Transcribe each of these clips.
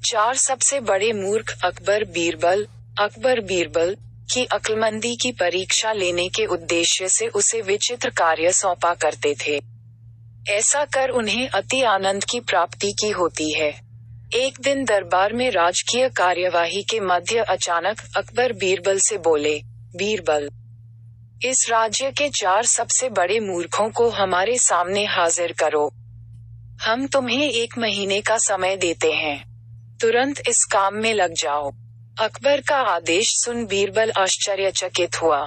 चार सबसे बड़े मूर्ख अकबर बीरबल की अक्लमंदी की परीक्षा लेने के उद्देश्य से उसे विचित्र कार्य सौंपा करते थे। ऐसा कर उन्हें अति आनंद की प्राप्ति की होती है। एक दिन दरबार में राजकीय कार्यवाही के मध्य अचानक अकबर बीरबल से बोले, बीरबल, इस राज्य के चार सबसे बड़े मूर्खों को हमारे सामने हाजिर करो। हम तुम्हें 1 महीने का समय देते हैं। तुरंत इस काम में लग जाओ। अकबर का आदेश सुन बीरबल आश्चर्यचकित हुआ,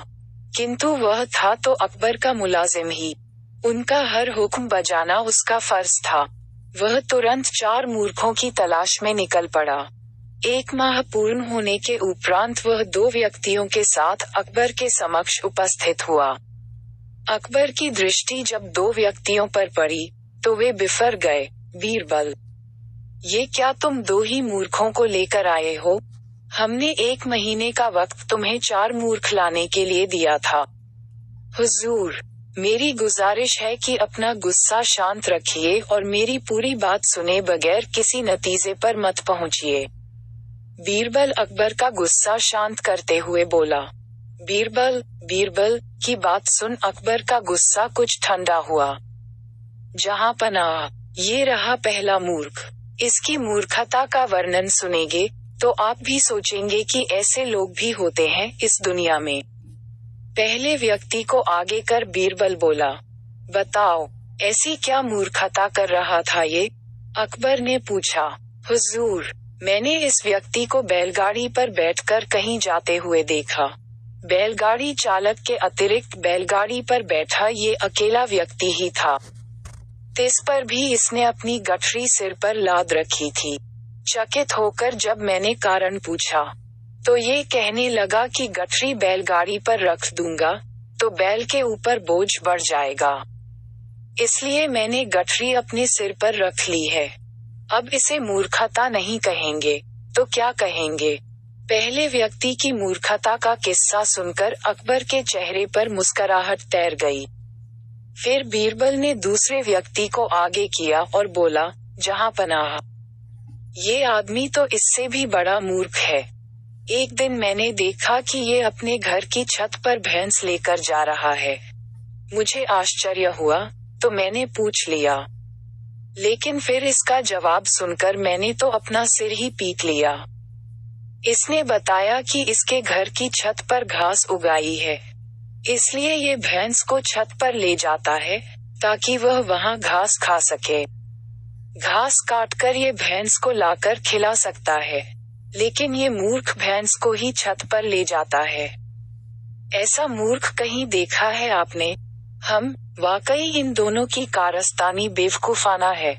किंतु वह था तो अकबर का मुलाजिम ही। उनका हर हुक्म बजाना उसका फर्ज था। वह तुरंत 4 मूर्खों की तलाश में निकल पड़ा। 1 माह पूर्ण होने के उपरांत वह 2 व्यक्तियों के साथ अकबर के समक्ष उपस्थित हुआ। अकबर की दृष्टि जब 2 व्यक्तियों पर पड़ी तो वे बिफर गए। बीरबल, ये क्या तुम 2 ही मूर्खों को लेकर आए हो? हमने 1 महीने का वक्त तुम्हें 4 मूर्ख लाने के लिए दिया था। हुजूर, मेरी गुजारिश है कि अपना गुस्सा शांत रखिए और मेरी पूरी बात सुने बगैर किसी नतीजे पर मत पहुंचिए। बीरबल अकबर का गुस्सा शांत करते हुए बोला। बीरबल की बात सुन अकबर का गुस्सा कुछ ठंडा हुआ। जहां पनाह, ये रहा पहला मूर्ख। इसकी मूर्खता का वर्णन सुनेंगे तो आप भी सोचेंगे कि ऐसे लोग भी होते हैं इस दुनिया में। पहले व्यक्ति को आगे कर बीरबल बोला, बताओ, ऐसी क्या मूर्खता कर रहा था ये? अकबर ने पूछा। हुजूर, मैंने इस व्यक्ति को बैलगाड़ी पर बैठकर कहीं जाते हुए देखा। बैलगाड़ी चालक के अतिरिक्त बैलगाड़ी पर बैठा ये अकेला व्यक्ति ही था। इस पर भी इसने अपनी गठरी सिर पर लाद रखी थी। चकित होकर जब मैंने कारण पूछा तो ये कहने लगा कि गठरी बैलगाड़ी पर रख दूंगा तो बैल के ऊपर बोझ बढ़ जाएगा, इसलिए मैंने गठरी अपने सिर पर रख ली है। अब इसे मूर्खता नहीं कहेंगे तो क्या कहेंगे? पहले व्यक्ति की मूर्खता का किस्सा सुनकर अकबर के चेहरे पर मुस्कुराहट तैर गई। फिर बीरबल ने दूसरे व्यक्ति को आगे किया और बोला, जहां पनाह, ये आदमी तो इससे भी बड़ा मूर्ख है। एक दिन मैंने देखा कि ये अपने घर की छत पर भैंस लेकर जा रहा है। मुझे आश्चर्य हुआ तो मैंने पूछ लिया, लेकिन फिर इसका जवाब सुनकर मैंने तो अपना सिर ही पीट लिया। इसने बताया कि इसके घर की छत पर घास उगाई है, इसलिए ये भैंस को छत पर ले जाता है ताकि वह वहां घास खा सके। घास काटकर ये भैंस को लाकर खिला सकता है, लेकिन ये मूर्ख भैंस को ही छत पर ले जाता है। ऐसा मूर्ख कहीं देखा है आपने? हम वाकई इन दोनों की कारस्तानी बेवकूफाना है।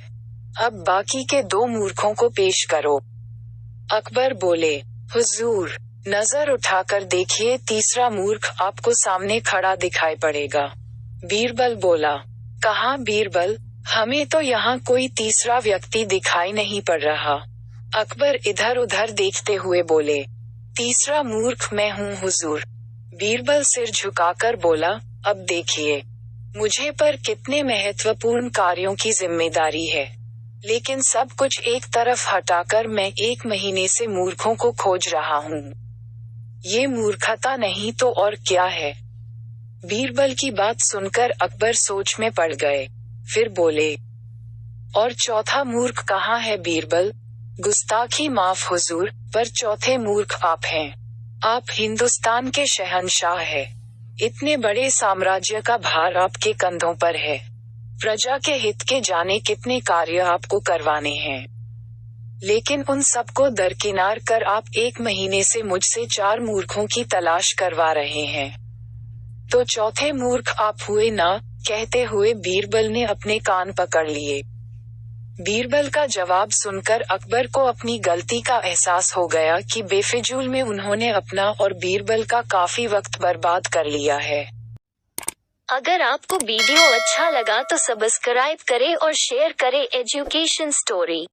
अब बाकी के 2 मूर्खों को पेश करो। अकबर बोले, हुजूर, नजर उठाकर देखिए, तीसरा मूर्ख आपको सामने खड़ा दिखाई पड़ेगा। बीरबल बोला, कहाँ बीरबल? हमें तो यहाँ कोई तीसरा व्यक्ति दिखाई नहीं पड़ रहा। अकबर इधर उधर देखते हुए बोले, तीसरा मूर्ख मैं हूँ हुजूर। बीरबल सिर झुकाकर बोला, अब देखिए, मुझे पर कितने महत्वपूर्ण कार्यों की जिम्मेदारी है, लेकिन सब कुछ एक तरफ हटाकर मैं 1 महीने से मूर्खों को खोज रहा हूँ। ये मूर्खता नहीं तो और क्या है? बीरबल की बात सुनकर अकबर सोच में पड़ गए। फिर बोले, और चौथा मूर्ख कहाँ है बीरबल? गुस्ताखी माफ हुजूर, पर चौथे मूर्ख आप हैं। आप हिंदुस्तान के शहंशाह हैं। इतने बड़े साम्राज्य का भार आपके कंधों पर है। प्रजा के हित के जाने कितने कार्य आपको करवाने हैं, लेकिन उन सबको दरकिनार कर आप 1 महीने से मुझसे 4 मूर्खों की तलाश करवा रहे हैं। तो चौथे मूर्ख आप हुए ना? कहते हुए बीरबल ने अपने कान पकड़ लिए। बीरबल का जवाब सुनकर अकबर को अपनी गलती का एहसास हो गया कि बेफिजूल में उन्होंने अपना और बीरबल का काफी वक्त बर्बाद कर लिया है। अगर आपको वीडियो अच्छा लगा तो सब्सक्राइब करें और शेयर करें एजुकेशन स्टोरी।